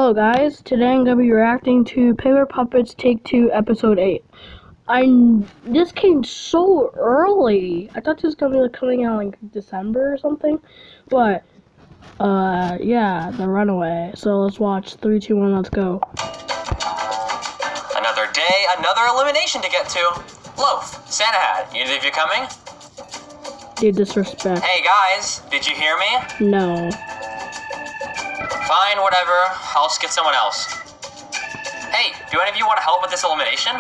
Hello guys, today I'm going to be reacting to Paper Puppets Take 2 Episode 8. This came so early. I thought this was going to be coming out in December or something. But, yeah, The Runaway. So let's watch. 3, 2, 1, let's go. Another day, another elimination to get to. Loaf, Santa Hat, either of you coming? Dude, disrespect. Hey guys, did you hear me? No. Fine, whatever. I'll just get someone else. Hey, do any of you want to help with this elimination?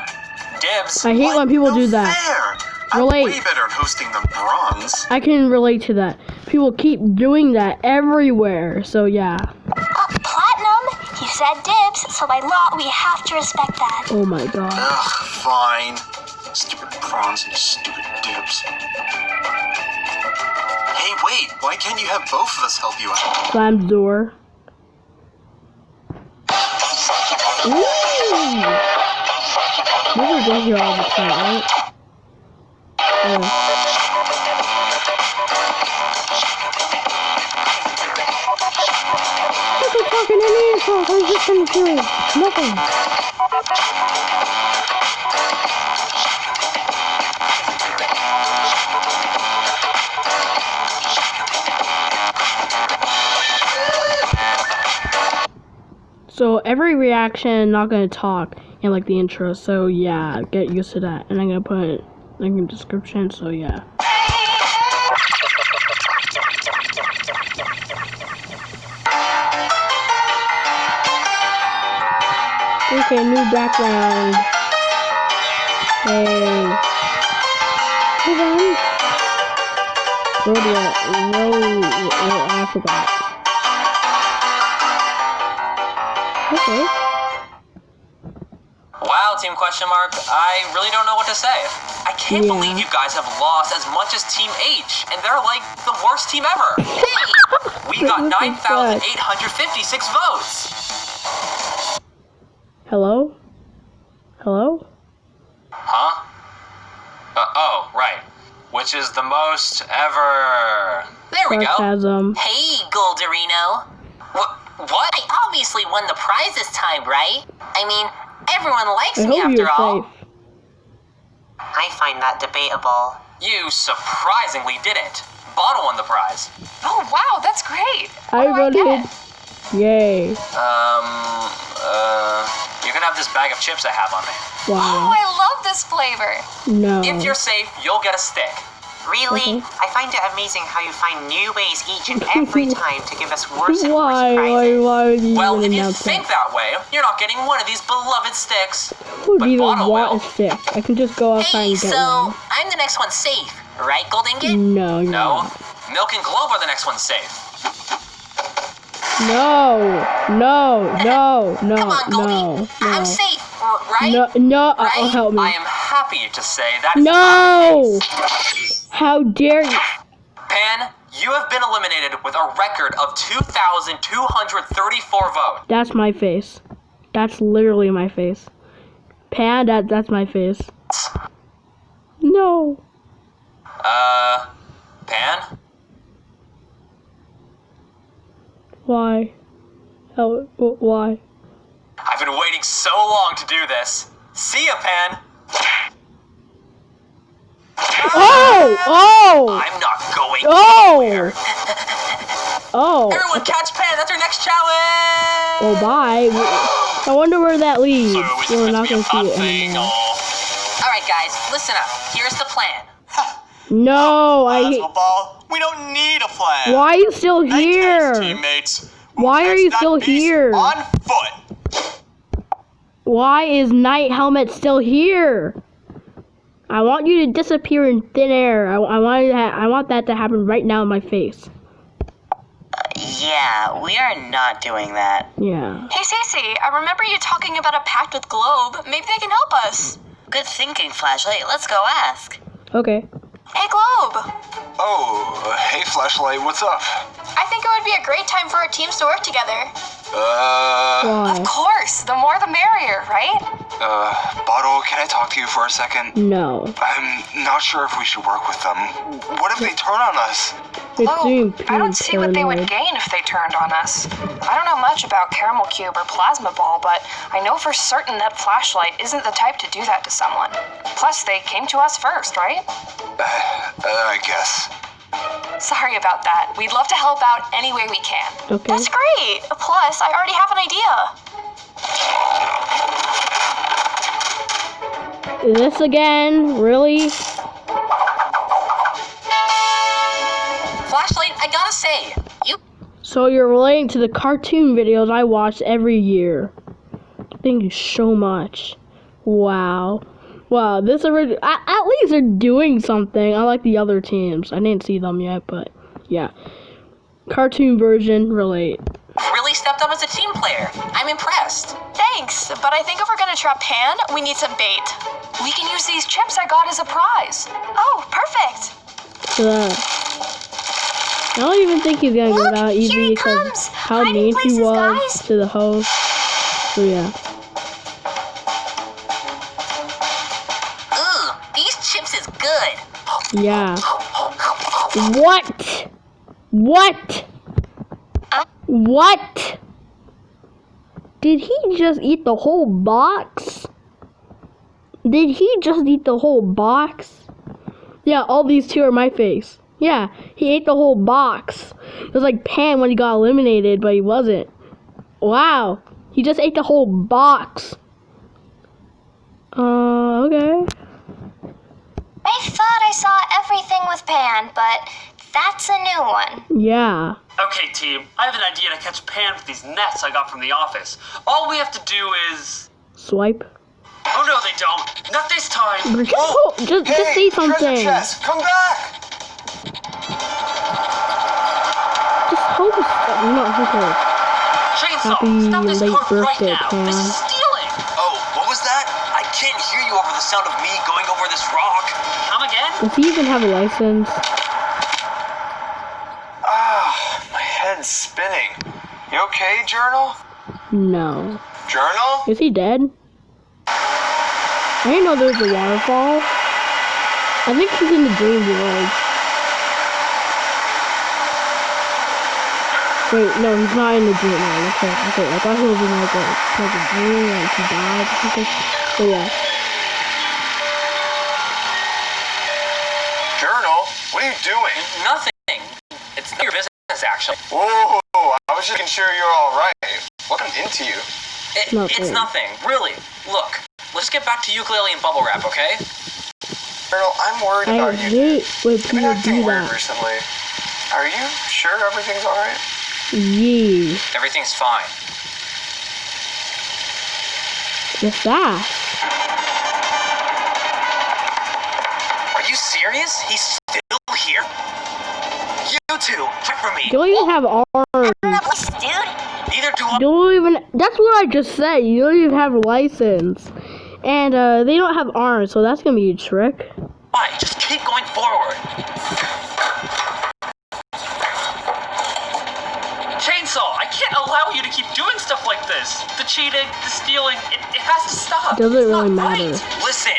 Dibs. I hate when people do that. Fair. Relate. I'm way better at hosting than Bronze. I can relate to that. People keep doing that everywhere, so yeah. Platinum, you said dibs, so by law we have to respect that. Oh my god. Ugh, fine. Stupid Bronze and his stupid Dibs. Hey, wait, why can't you have both of us help you out? Slam the door. Ooh! Never been here all the time, right? Yeah. Look, I'm talking to me, I was just gonna do it. Nothing. So every reaction, not gonna talk in like the intro. So yeah, get used to that. And I'm gonna put it link in the description. So yeah. Okay, new background. Hey. Hey guys. I forgot. Okay. Wow, Team Question Mark. I really don't know what to say. I can't believe you guys have lost as much as Team H, and they're like the worst team ever. Hey! We got 9,856 votes. Hello? Hello? Huh? Oh, right. Which is the most ever. There we Sarcasm. go. Hey, Golderino. What? I obviously won the prize this time, right? I mean, everyone likes me after all. Safe. I find that debatable. You surprisingly didn't. Bottle won the prize. Oh, wow, that's great. I voted. Yay. You can have this bag of chips I have on me. Oh, Wow. I love this flavor. No. If you're safe, you'll get a stick. Really? I find it amazing how you find new ways each and every time to give us worse and Why? worse prizes. Why would you Well, even if you announce think that way, you're not getting one of these beloved sticks. Who But would even Bottle want will. a stick? I can just go outside Hey, and get so one. I'm the next one safe, right, Goldingot? No, you're No. not. Milk and Globe are the next one safe. No. Come on, Goldie. no. I'm safe, right? No, Right? help me. I am happy to say that is No! the case. How dare you? Pan, you have been eliminated with a record of 2,234 votes. That's my face. That's literally my face. Pan, that's my face. No. Pan? Why? Why? I've been waiting so long to do this. See ya, Pan. Oh! I'm not going Oh! anywhere. Oh. Everyone catch Pan, that's our next challenge! Well, bye. I wonder where that leads. So is We're this not gonna gonna be a see fun it thing? anymore. Alright guys, listen up. Here's the plan. No, Ball, we don't need a plan. Why are you still here? Teammates. Why are you still here? On foot. Why is Night Helmet still here? I want you to disappear in thin air. I want that to happen right now in my face. Yeah, we are not doing that. Yeah. Hey, Cece, I remember you talking about a pact with Globe. Maybe they can help us. Good thinking, Flashlight. Let's go ask. Okay. Hey, Globe. Oh, hey Flashlight, what's up? I think it would be a great time for our teams to work together. Why? Of course, the more the merrier, right? Bottle, can I talk to you for a second? No. I'm not sure if we should work with them. What if they turn on us? It's doing I don't see what they would paranoid. gain if they turned on us. I don't know much about Caramel Cube or Plasma Ball, but I know for certain that Flashlight isn't the type to do that to someone. Plus, they came to us first, right? I guess. Sorry about that. We'd love to help out any way we can. Okay. That's great. Plus, I already have an idea. This again? Really? Flashlight, I gotta say, you So you're relating to the cartoon videos I watch every year. Thank you so much. Wow. Wow, at least they're doing something. I like the other teams. I didn't see them yet, but yeah. Cartoon version, relate. really stepped up as a team player. I'm impressed. Thanks, but I think if we're gonna trap Pan, we need some bait. We can use these chips I got as a prize. Oh, perfect. So I don't even think he's gonna go Look, that here easy he because comes. how Hiding mean he places, was guys. to the host. So yeah. Ooh, these chips is good. Yeah. What? What? What? Did he just eat the whole box? Did he just eat the whole box? Yeah, all these two are my face. Yeah, he ate the whole box. It was like Pan when he got eliminated, but he wasn't. Wow. He just ate the whole box. Okay. I thought I saw everything with Pan, but that's a new one. Yeah. Okay, team, I have an idea to catch Pan with these nets I got from the office. All we have to do is... Swipe. Oh no, they don't. Not this time. Just say something. Treasure chest, come back! Just hope not hope. Chainsaw, Happy stop this late cart right birthday, now. Pan. This is stealing. Oh, what was that? I can't hear you over the sound of me going over this rock. Come again? Does he even have a license? My head's spinning. You okay, Journal? No. Journal? Is he dead? I didn't know there was a waterfall. I think he's in the dream world. Wait, no, he's not in the dream world. Okay. I thought he was in like a dream, like he died or something. But yeah. Journal? What are you doing? Nothing. It's none of your business, actually. Whoa, I was just making sure you're alright. What happened into you? It's nothing, really. Look, let's get back to ukulele and bubble wrap, okay? Journal, I'm worried I about you. hate when You've been people acting do weird that. recently. Are you sure everything's alright? Yeah. Everything's fine. What's that? Are you serious? He's still here? You two, check for me. Don't even have arms. Dude, Neither do I. Don't even. That's what I just said. You don't even have a license, and they don't have arms, so that's gonna be a trick. Just keep going forward. Chainsaw, I can't allow you to keep doing stuff like this. The cheating, the stealing, it has to stop. Doesn't It's really not matter. right. Listen,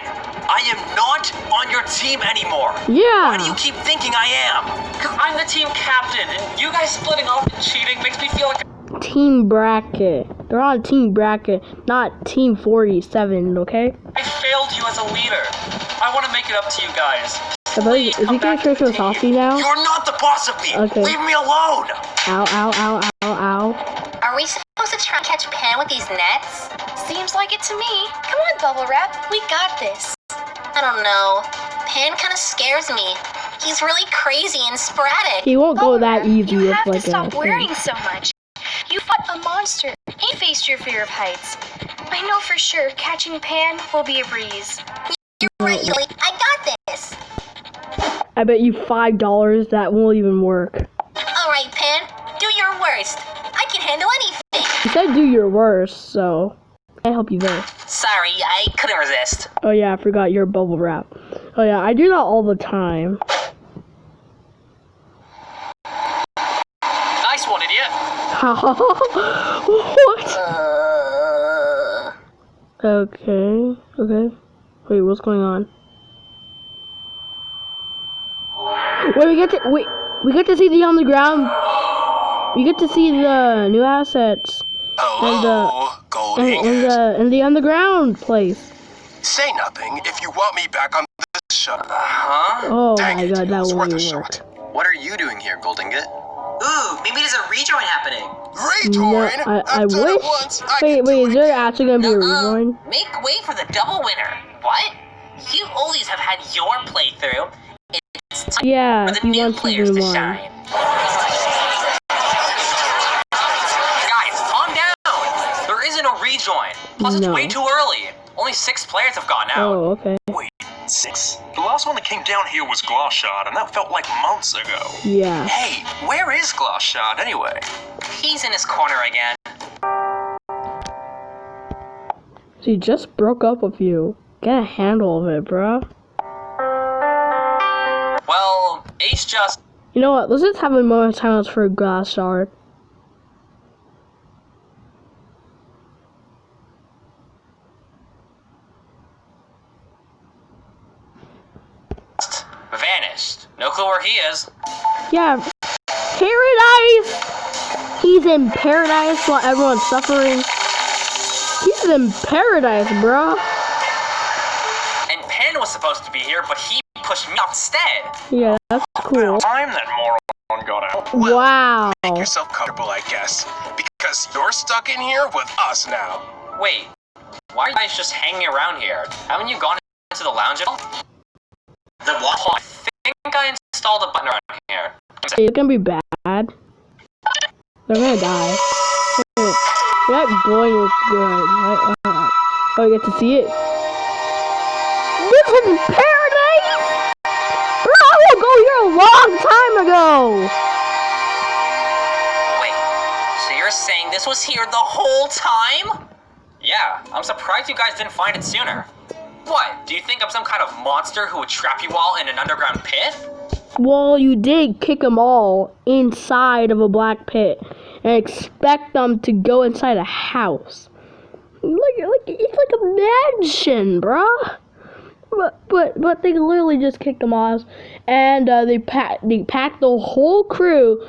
I am not on your team anymore. Yeah. Why do you keep thinking I am? Because I'm the team captain, and you guys splitting off and cheating makes me feel like Team bracket. They're on team bracket, not team 47. Okay. I failed you as a leader. I want to make it up to you guys. Is he gonna try to assault me now? You're not the boss of me. Okay. Leave me alone. Ow! Ow! Ow! Ow! Ow! are we supposed to try and catch Pan with these nets? Seems like it to me. Come on, Bubble Wrap. We got this. I don't know. Pan kind of scares me. He's really crazy and sporadic. He won't go that easy You with have like to stop a worrying thing. so much. You fought a monster. He faced your fear of heights. I know for sure catching Pan will be a breeze. You're right, Yuli. I got this. I bet you $5 that won't even work. All right, Pan. Do your worst. I can handle anything. You said do your worst, so I help you there. Sorry, I couldn't resist. Oh yeah, I forgot your bubble wrap. Oh yeah, I do that all the time. nice one, idiot. What? Okay. Wait, what's going on? Wait, we get to see the underground. We get to see the new assets. Hello, Gold Ingot. And the underground place. Say nothing if you want me back on this show. Huh? Oh Dang my it, god, that it was worth won't a work. shot. What are you doing here, Gold Ingot? Ooh, maybe there's a rejoin happening. Rejoin? No, I I've done it wish. once. I Wait, can do is it there again. actually gonna be a rejoin? Make way for the double winner. What? You always have had your playthrough. It's time Yeah, for the he new wants players season to 1. shine. Guys, calm down. There isn't a rejoin. Plus, it's No. way too early. Only 6 players have gone out. Oh, okay. Wait, 6? The last one that came down here was Glass Shard, and that felt like months ago. Yeah. Hey, where is Glass Shard anyway? He's in his corner again. She just broke up with you. Get a handle of it, bruh. Well, Ace just... You know what? Let's just have a moment of silence for Glass Shard. vanished. No clue where he is. Yeah. Paradise! He's in paradise while everyone's suffering. He's in paradise, bruh. And Pan was supposed to be here, but he pushed me off instead. Yeah, that's cool. Time that moron got out. Wow. Make yourself comfortable, I guess. Because you're stuck in here with us now. Wait, why are you guys just hanging around here? Haven't you gone into the lounge at all? The what? I think I installed a button around here. It's gonna be bad. They're gonna die. That boy looks good. Right? Oh, you get to see it. This is paradise! Bro, I will go here a long time ago! Wait, so you're saying this was here the whole time? Yeah, I'm surprised you guys didn't find it sooner. What, do you think I'm some kind of monster who would trap you all in an underground pit? Well, you did kick them all inside of a black pit and expect them to go inside a house. It's like a mansion, bruh. But they literally just kicked them off, and they packed the whole crew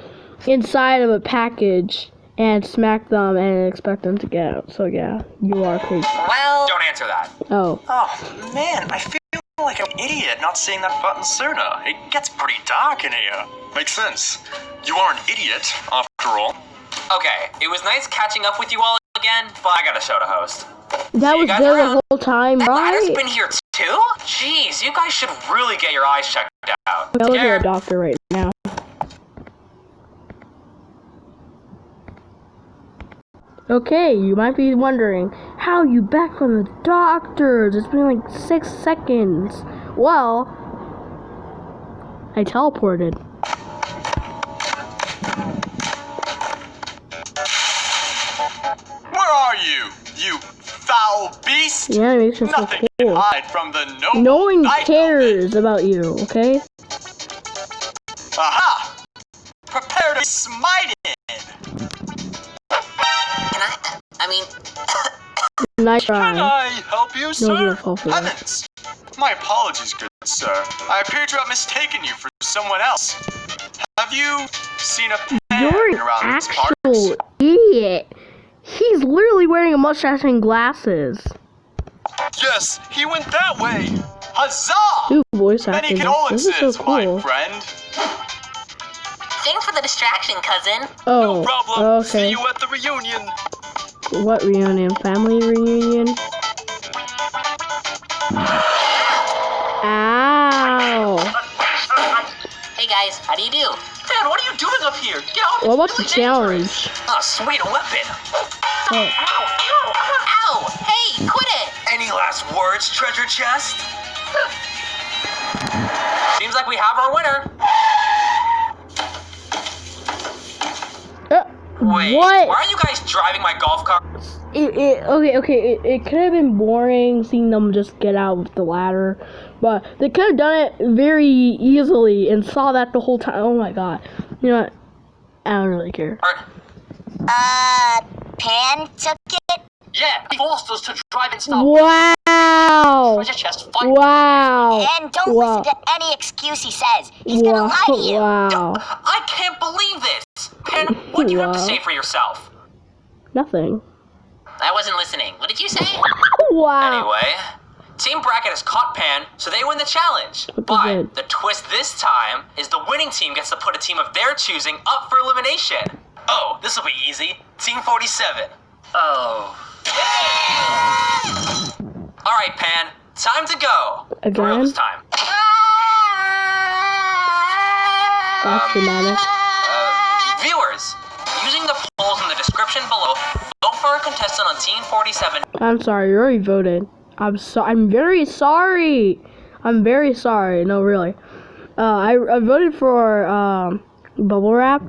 inside of a package and smacked them and expect them to get out. So yeah, you are crazy. Well, don't answer that. Oh. Oh, man, I feel like an idiot not seeing that button sooner. It gets pretty dark in here. Makes sense. You are an idiot, after all. Okay, it was nice catching up with you all again, but I got a show to host. That was guys there around. the whole time, That ladder's right? been here too? Jeez, you guys should really get your eyes checked out. Go to a Scared? doctor right now. Okay, you might be wondering, how are you back from the doctors? It's been like 6 seconds. Well, I teleported. Where are you, you foul beast? The animation's so Nothing can cool. hide from the noble No one knight cares about you, okay? Aha! Prepare to be smited! I mean, Nice Can try. I help you, sir? beautiful for it. Heavens! My apologies, good sir. I appear to have mistaken you for someone else. Have you seen a pan You're an around these parts? actual idiot. He's literally wearing a mustache and glasses. Yes, he went that way! Huzzah! Dude, voice Many acting. This condolences, is so my cool. friend. thanks for the distraction, cousin. Oh, No problem. See okay. you at the reunion. What reunion? Family reunion? Ow! Hey guys, how do you do? Dad, what are you doing up here? Get off! What about the challenge? Oh, sweet, a weapon. Oh. Ow! Hey, quit it! Any last words, treasure chest? Seems like we have our winner. Wait, What? why are you guys driving my golf cart? It could have been boring seeing them just get out with the ladder, but they could have done it very easily and saw that the whole time. Oh my god. You know what? I don't really care. Pan took it? Yeah, he forced us to drive and stop. Wow. Treasure chest, fight. Wow. And don't Wow. listen to any excuse he says. He's gonna lie to you. Wow. I can't believe this! Pan, what do you have to Wow. say for yourself? Nothing. I wasn't listening. What did you say? Wow. Anyway, Team Bracket has caught Pan, so they win the challenge. What they But did. the twist this time is the winning team gets to put a team of their choosing up for elimination. Oh, this will be easy. Team 47. Oh. Alright, Pan. Time to go. Again? For this time. That's dramatic. Viewers, using the polls in the description below, vote for a contestant on Team 47. I'm sorry, you already voted. I'm very sorry. I'm very sorry. No, really. I voted for bubble wrap.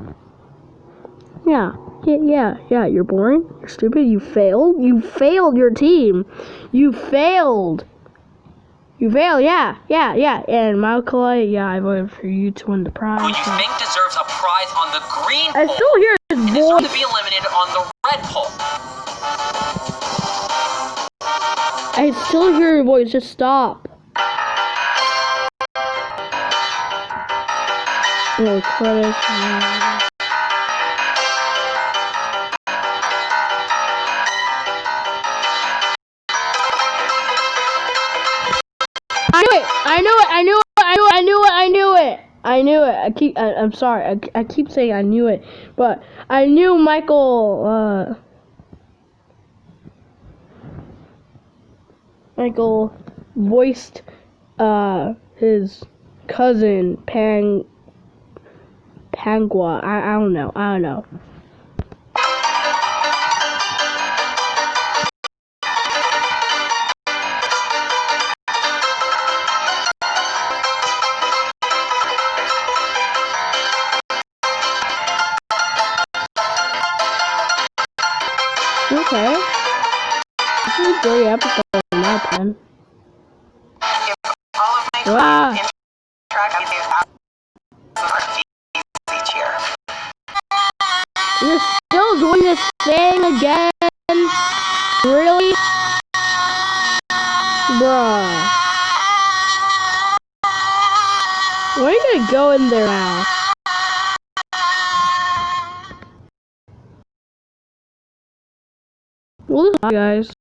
Yeah. You're boring. You're stupid. You failed. You failed your team. You failed. You failed. Yeah. And Michael, I voted for you to win the prize. Who you think deserves a prize on the green I poll still hear his and deserves to voice. be eliminated on the red poll. I still hear your voice. Just stop. No credits. I knew it. I'm sorry. I keep saying I knew it, but I knew Michael voiced his cousin Pangua. I don't know. Okay. This is a great episode in my opinion. All of my Wow. clients interact with each year. You're still doing this thing again? Really? Bruh. When are you gonna go in there now? Well, guys.